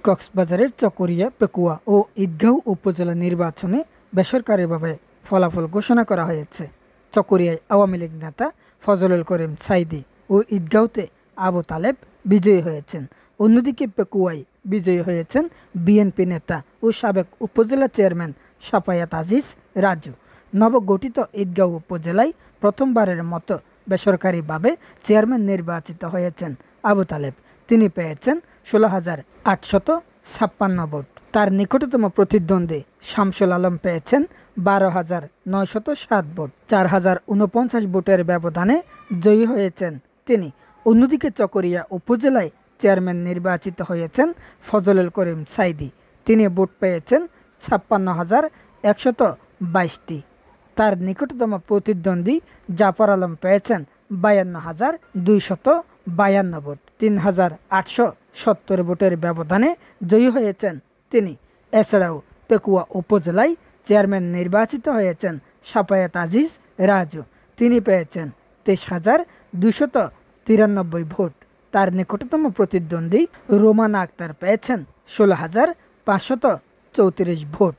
কক্সবাজারের চকরিয়া, পেকুয়া ও ঈদগাঁও উপজেলা নির্বাচনে বেসরকারিভাবে ফলাফল ঘোষণা করা হয়েছে। চকরিয়ায় আওয়ামী লীগ নেতা ফজলুল করিম সাঈদী ও ঈদগাঁওতে আবু তালেব বিজয়ী হয়েছেন। অন্যদিকে পেকুয়ায় বিজয়ী হয়েছেন বিএনপি নেতা ও সাবেক উপজেলা চেয়ারম্যান সাফায়াত আজিজ রাজু। নবগঠিত ঈদগাঁও উপজেলায় প্রথমবারের মতো বেসরকারিভাবে চেয়ারম্যান নির্বাচিত হয়েছেন আবু তালেব। তিনি পেয়েছেন 16,856 ভোট। তার নিকটতম প্রতিদ্বন্দ্বী শামসুল আলম পেয়েছেন 12,907 ভোট। 4,049 ভোটের ব্যবধানে জয়ী হয়েছেন তিনি। অন্যদিকে চকরিয়া উপজেলায় চেয়ারম্যান নির্বাচিত হয়েছেন ফজলুল করিম সাঈদী। তিনি ভোট পেয়েছেন 56,122টি। তার নিকটতম প্রতিদ্বন্দ্বী জাফর আলম পেয়েছেন 52,252 ভোট। 3,870 ভোটের ব্যবধানে জয়ী হয়েছেন তিনি। এছাড়াও পেকুয়া উপজেলায় চেয়ারম্যান নির্বাচিত হয়েছেন সাফায়াত আজিজ রাজু। তিনি পেয়েছেন 23,293 ভোট। তার নিকটতম প্রতিদ্বন্দ্বী রোমানা আক্তার পেয়েছেন 16,534 ভোট।